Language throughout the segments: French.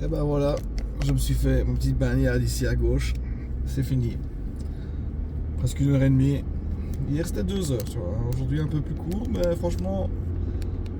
Et ben voilà, je me suis fait ma petite baignade ici à gauche. C'est fini. Presque 1h30. Hier c'était 2 heures, tu vois. Aujourd'hui un peu plus court, mais franchement,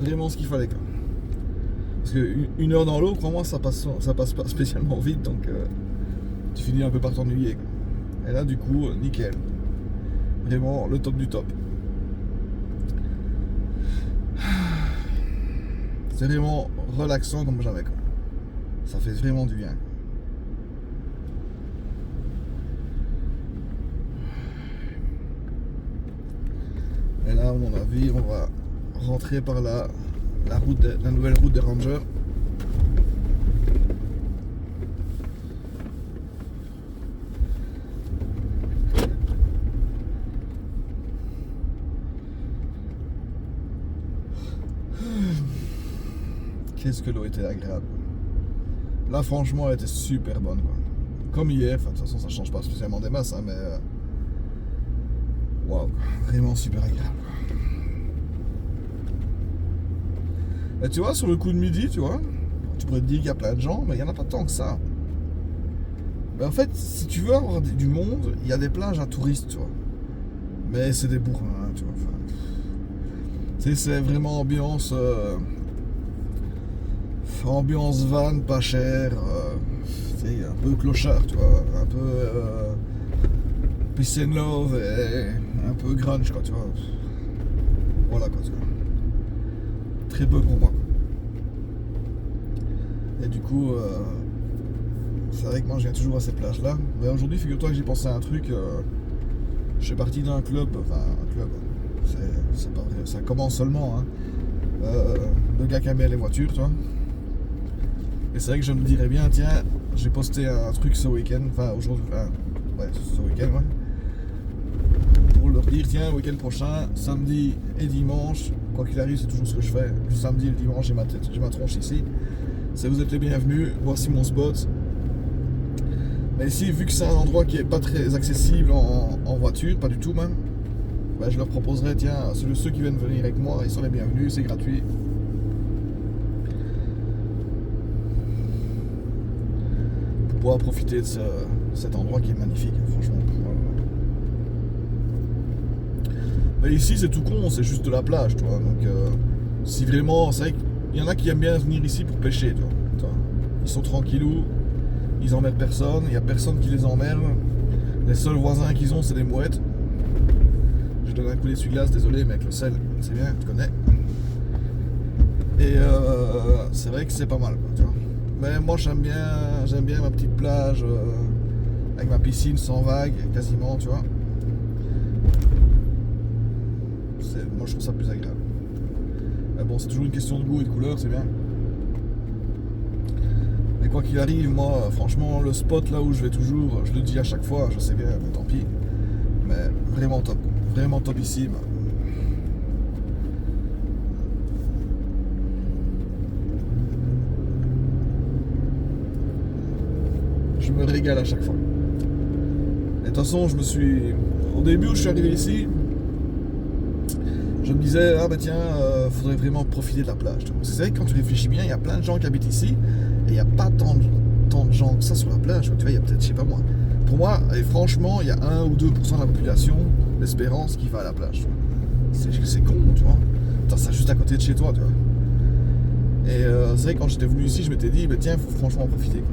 vraiment ce qu'il fallait quoi. Parce que 1 heure dans l'eau, crois-moi, ça passe pas spécialement vite, donc tu finis un peu par t'ennuyer, quoi. Et là du coup, nickel. Vraiment le top du top. C'est vraiment relaxant comme jamais, quoi. Ça fait vraiment du bien. Et là, à mon avis, on va rentrer par la nouvelle route des Rangers. Qu'est-ce que l'eau était agréable. Là, franchement, elle était super bonne, quoi. Comme hier, enfin, de toute façon, ça change pas spécialement des masses, hein, mais waouh, vraiment super agréable. Et tu vois, sur le coup de midi, tu vois, tu pourrais te dire qu'il y a plein de gens, mais il n'y en a pas tant que ça. Mais en fait, si tu veux avoir du monde, il y a des plages à touristes, tu vois. Mais c'est des bourrins, hein, tu vois. Enfin, c'est vraiment ambiance van, pas cher, c'est un peu clochard, tu vois, un peu peace and love et un peu grunge, quoi, tu vois. Voilà, quoi, tu vois. Très peu pour moi. Et du coup, c'est vrai que moi je viens toujours à ces plages-là. Mais aujourd'hui, figure-toi que j'ai pensé à un truc. Je suis parti d'un club, enfin un club, c'est pas vrai, ça commence seulement, hein. Le gars qui aime bien les voitures, tu vois. Et c'est vrai que je me dirais bien, tiens, j'ai posté un truc ce week-end, enfin aujourd'hui, ouais, ce week-end, ouais. Pour leur dire, tiens, le week-end prochain, samedi et dimanche, quoi qu'il arrive, c'est toujours ce que je fais. Le samedi et le dimanche, j'ai ma tronche ici. Si vous êtes les bienvenus, voici mon spot. Mais ici, vu que c'est un endroit qui est pas très accessible en voiture, pas du tout même, ben, je leur proposerais, tiens, ceux qui viennent venir avec moi, ils sont les bienvenus, c'est gratuit. Pour pouvoir profiter de cet endroit qui est magnifique, franchement. Mais ici, c'est tout con, c'est juste de la plage, tu vois. Donc, si vraiment, c'est vrai qu'il y en a qui aiment bien venir ici pour pêcher, tu vois. Ils sont tranquillous. Ils emmerdent personne, il n'y a personne qui les emmerde. Les seuls voisins qu'ils ont, c'est des mouettes. Je donne un coup d'essuie-glace, désolé, mais avec le sel, c'est bien, tu connais. Et c'est vrai que c'est pas mal, quoi, tu vois. Mais moi, j'aime bien ma petite plage avec ma piscine sans vagues, quasiment, tu vois. Moi, je trouve ça plus agréable. Mais bon, c'est toujours une question de goût et de couleur, c'est bien. Mais quoi qu'il arrive, moi, franchement, le spot là où je vais toujours, je le dis à chaque fois, je sais bien, mais tant pis. Mais vraiment topissime. Je me régale à chaque fois. Et de toute façon, au début où je suis arrivé ici, je me disais, ah bah tiens, faudrait vraiment profiter de la plage. C'est vrai que quand tu réfléchis bien, il y a plein de gens qui habitent ici, et il n'y a pas tant de gens que ça sur la plage. Tu vois, il y a peut-être, je sais pas moi. Pour moi, et franchement, il y a 1 ou 2% de la population d'Espérance qui va à la plage. C'est con, tu vois. T'as ça juste à côté de chez toi, tu vois. Et c'est vrai que quand j'étais venu ici, je m'étais dit, bah tiens, il faut franchement en profiter.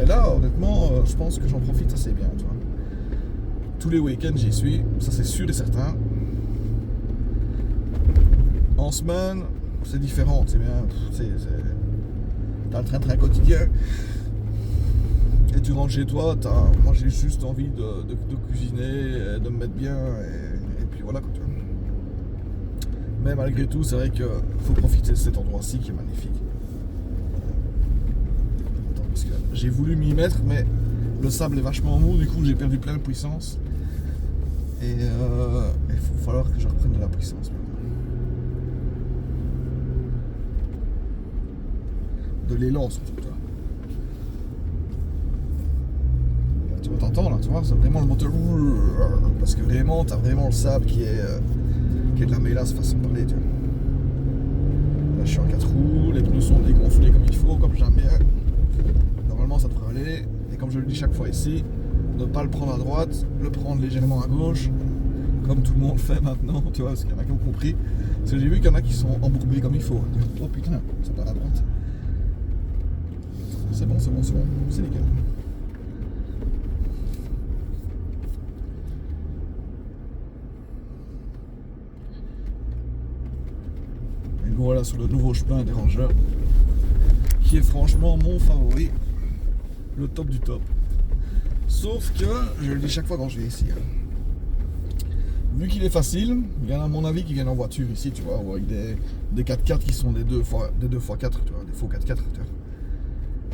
Et là, honnêtement, je pense que j'en profite assez bien, tu vois. Tous les week-ends, j'y suis, ça c'est sûr et certain. En semaine, c'est différent, c'est bien. T'as le train-train quotidien. Et tu rentres chez toi, moi j'ai juste envie de cuisiner, de me mettre bien, et puis voilà, quoi, tu vois. Mais malgré tout, c'est vrai qu'il faut profiter de cet endroit-ci qui est magnifique. Attends, parce que j'ai voulu m'y mettre, mais le sable est vachement mou, du coup j'ai perdu plein de puissance. Et il va falloir que je reprenne de la puissance. De l'élan surtout, toi. Tu vois, t'entends là, tu vois, c'est vraiment le moteur. Parce que vraiment, t'as vraiment le sable qui est de la mélasse façon de parler, tu vois. Là, je suis en 4 roues, les pneus sont dégonflés comme il faut, comme j'aime bien. je le dis chaque fois ici, ne pas le prendre à droite, le prendre légèrement à gauche, comme tout le monde fait maintenant, tu vois, parce qu'il y en a qui ont compris. Parce que j'ai vu qu'il y en a qui sont embourbés comme il faut. Oh putain, ça part à droite. C'est bon, c'est nickel. Et nous voilà sur le nouveau chemin des rangeurs, qui est franchement mon favori, le top du top. Sauf que, je le dis chaque fois quand je vais ici, vu qu'il est facile, il y en a à mon avis qui viennent en voiture ici, tu vois, avec des 4x4 qui sont des 2x4, tu vois, des faux 4x4, tu vois.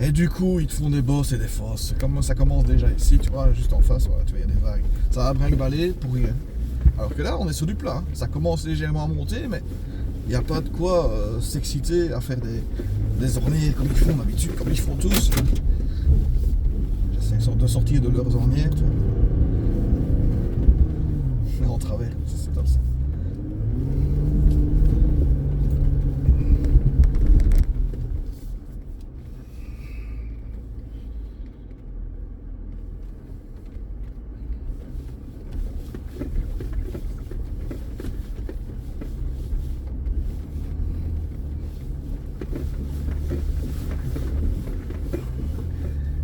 Et du coup, ils te font des bosses et des fosses. Comme ça commence déjà ici, tu vois, juste en face, voilà, tu vois, il y a des vagues. Ça va brinque-baller pour rien. Alors que là, on est sur du plat. Hein. Ça commence légèrement à monter, mais il n'y a pas de quoi s'exciter à faire des ornières comme ils font d'habitude, comme ils font tous. J'essaie de sortir de leurs ornières, tu vois. Mais en travers, c'est top ça.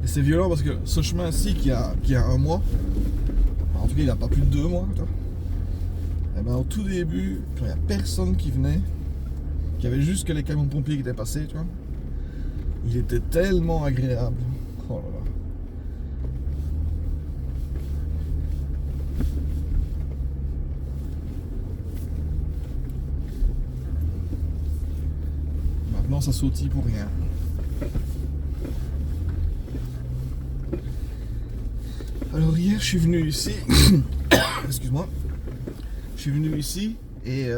C'est violent parce que ce chemin-ci qui a un mois, en tout cas il n'a pas plus de 2 mois, et ben, au tout début, il n'y a personne qui venait, qu'il y avait juste que les camions pompiers qui étaient passés, tu vois. Il était tellement agréable. Oh là là. Maintenant ça sautille pour rien. Alors hier je suis venu ici, excuse-moi, je suis venu ici et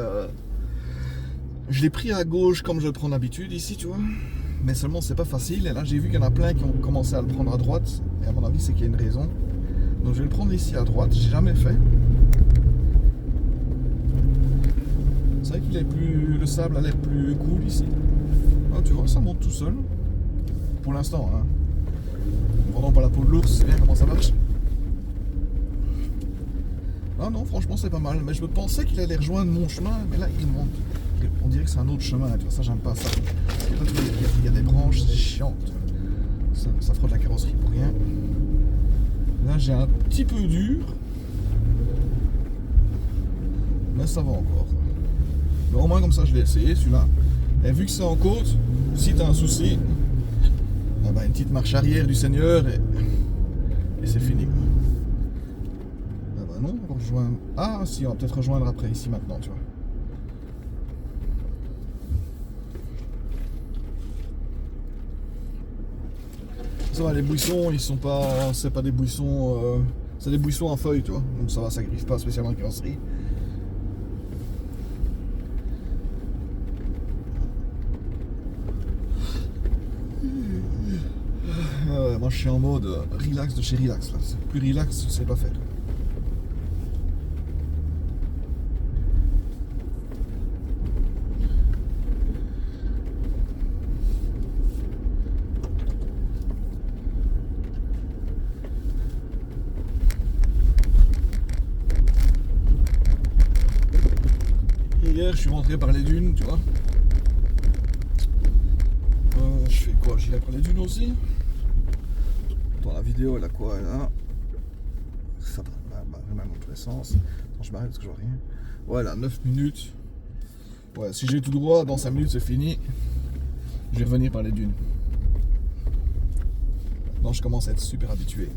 je l'ai pris à gauche comme je le prends d'habitude ici, tu vois, mais seulement c'est pas facile. Et là j'ai vu qu'il y en a plein qui ont commencé à le prendre à droite, et à mon avis c'est qu'il y a une raison. Donc je vais le prendre ici à droite, j'ai jamais fait. C'est vrai qu'il est plus, le sable a l'air plus cool ici. Ah, tu vois, ça monte tout seul, pour l'instant, hein. Pendant pas la peau de l'ours, c'est bien comment ça marche. Ah non, franchement c'est pas mal, mais je pensais qu'il allait rejoindre mon chemin, mais là il monte. On dirait que c'est un autre chemin, tu vois, ça j'aime pas ça. Il y a des branches, c'est chiant. Ça frotte la carrosserie pour rien. Là j'ai un petit peu dur, mais ça va encore. Mais au moins comme ça je vais essayer celui-là. Et vu que c'est en côte, si t'as un souci, eh ben, une petite marche arrière du Seigneur et c'est fini. Non, on va rejoindre. Ah si, on va peut-être rejoindre après ici maintenant, tu vois. Ça va, les buissons, ils sont pas. C'est pas des buissons. C'est des buissons à feuilles, tu vois. Donc ça va, ça griffe pas spécialement la carrosserie. Moi je suis en mode relax de chez relax là. C'est plus relax, c'est pas fait. Hier je suis rentré par les dunes, tu vois. Je fais quoi? J'irai par les dunes aussi. Dans la vidéo elle a quoi? Elle a... Ça va vraiment dans tous les sens. Attends, je m'arrête parce que je vois rien. Voilà, 9 minutes. Ouais, si j'ai tout droit, dans 5 minutes c'est fini. Je vais revenir par les dunes. Maintenant je commence à être super habitué.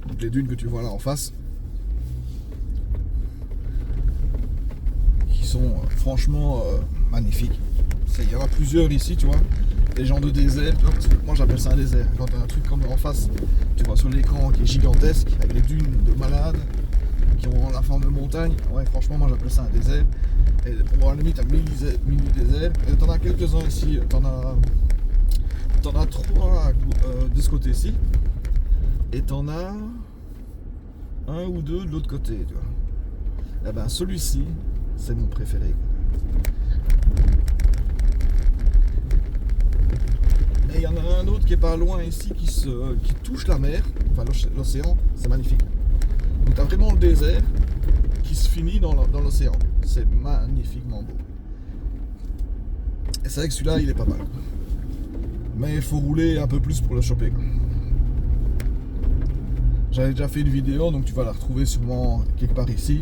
Donc les dunes que tu vois là en face, qui sont franchement magnifiques. Il y en a plusieurs ici, tu vois. Des gens de désert, moi j'appelle ça un désert. Quand tu as un truc comme en face, tu vois sur l'écran qui est gigantesque, avec des dunes de malades, qui ont la forme de montagne. Ouais, franchement, moi j'appelle ça un désert. Et bon, à la limite, un mini désert. Et t'en as quelques-uns ici. T'en as 3 de ce côté-ci. Et t'en as 1 ou 2 de l'autre côté, tu vois. Et ben celui-ci, c'est mon préféré. Et il y en a un autre qui est pas loin ici, qui touche la mer, enfin l'océan, c'est magnifique. Donc tu as vraiment le désert qui se finit dans l'océan. C'est magnifiquement beau. Et c'est vrai que celui-là, il est pas mal. Mais il faut rouler un peu plus pour le choper, quoi. J'avais déjà fait une vidéo, donc tu vas la retrouver sûrement quelque part ici,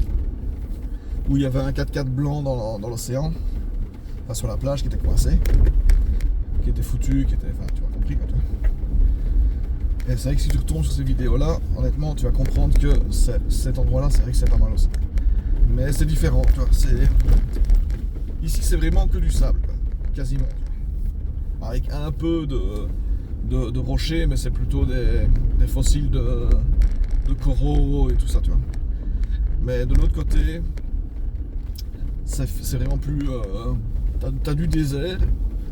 où il y avait un 4x4 blanc dans l'océan, enfin sur la plage, qui était coincé, qui était foutu, enfin tu m'as compris quoi, toi. Et c'est vrai que si tu retournes sur ces vidéos-là, honnêtement, tu vas comprendre que cet endroit-là, c'est vrai que c'est pas mal aussi. Mais c'est différent, tu vois. Ici, c'est vraiment que du sable, quoi, quasiment. Avec un peu de rochers, mais c'est plutôt des fossiles de coraux et tout ça, tu vois. Mais de l'autre côté, c'est vraiment plus... t'as du désert,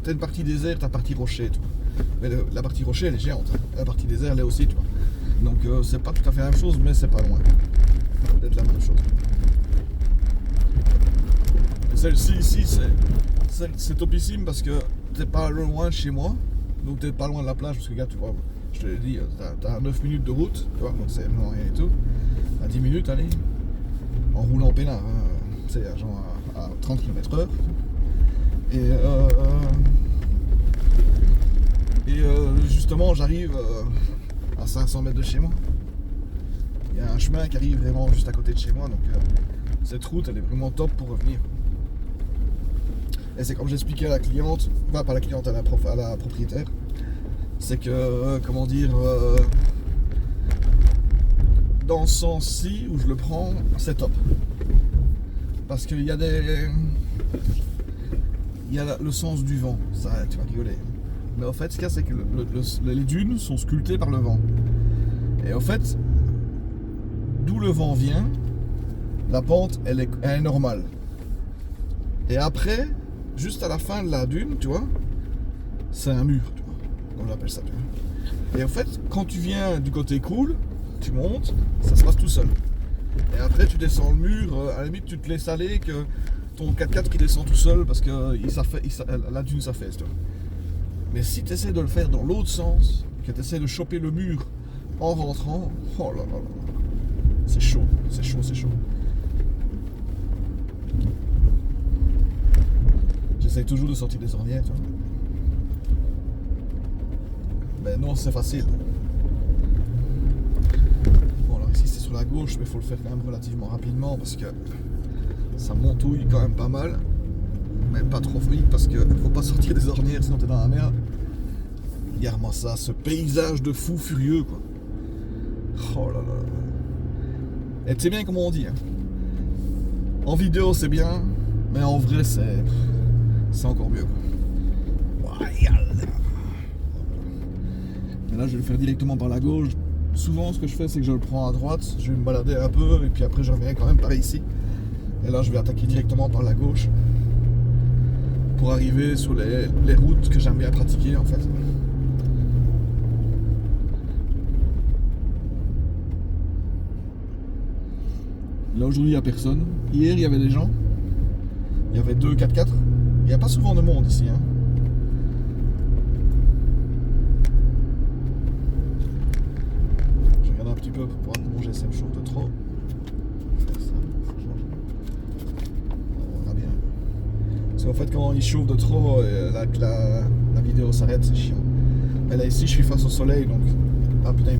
t'as une partie désert, t'as une partie rocher, tu vois. Mais la partie rocher, elle est géante. La partie désert, elle est aussi, tu vois. Donc c'est pas tout à fait la même chose, mais c'est pas loin d'être la même chose. Et celle-ci, ici, c'est topissime parce que t'es pas loin de chez moi. Donc t'es pas loin de la plage, parce que regarde, tu vois, je te l'ai dit, t'as 9 minutes de route, tu vois, donc c'est vraiment rien et tout. À 10 minutes, allez, en roulant peinard, hein, c'est genre à 30 km/h. Et justement, j'arrive à 500 mètres de chez moi. Il y a un chemin qui arrive vraiment juste à côté de chez moi, donc cette route, elle est vraiment top pour revenir. Et c'est comme j'expliquais à la cliente, enfin pas à la cliente, à la propriétaire, c'est que, comment dire, dans ce sens-ci où je le prends, c'est top. Parce qu'il y a le sens du vent, ça tu vas rigoler. Mais en fait, ce qu'il y a, c'est que les dunes sont sculptées par le vent. Et en fait, d'où le vent vient, la pente, elle est normale. Et après, juste à la fin de la dune, tu vois, c'est un mur, tu vois, comme j'appelle ça, tu vois. Et en fait, quand tu viens du côté cool, tu montes, ça se passe tout seul. Et après, tu descends le mur, à la limite, tu te laisses aller que ton 4x4 qui descend tout seul parce que la dune s'affaisse, tu vois. Mais si tu essaies de le faire dans l'autre sens, que tu essaies de choper le mur en rentrant, oh là là là, c'est chaud, c'est chaud, c'est chaud. J'essaie toujours de sortir des ornières, tu vois. Mais non, c'est facile. Bon, alors ici c'est sur la gauche, mais il faut le faire quand même relativement rapidement parce que ça montouille quand même pas mal. Mais pas trop vite parce qu'il ne faut pas sortir des ornières sinon t'es dans la merde. Regarde-moi ça, ce paysage de fou furieux, quoi. Oh là là. Et tu sais bien comment on dit, hein. En vidéo c'est bien, mais en vrai c'est encore mieux, quoi. Et là je vais le faire directement par la gauche. Souvent ce que je fais c'est que je le prends à droite, je vais me balader un peu et puis après je reviens quand même par ici. Et là je vais attaquer directement par la gauche pour arriver sur les routes que j'aime bien pratiquer en fait. Là aujourd'hui il n'y a personne. Hier il y avait des gens. Il y avait 2 4x4. Il n'y a pas souvent de monde ici, hein. Je regarde un petit peu pour voir comment j'ai cette chauffe de trop. On verra bien. Parce qu'en fait quand il chauffe de trop, la vidéo s'arrête, c'est chiant. Mais là ici je suis face au soleil donc. Ah putain.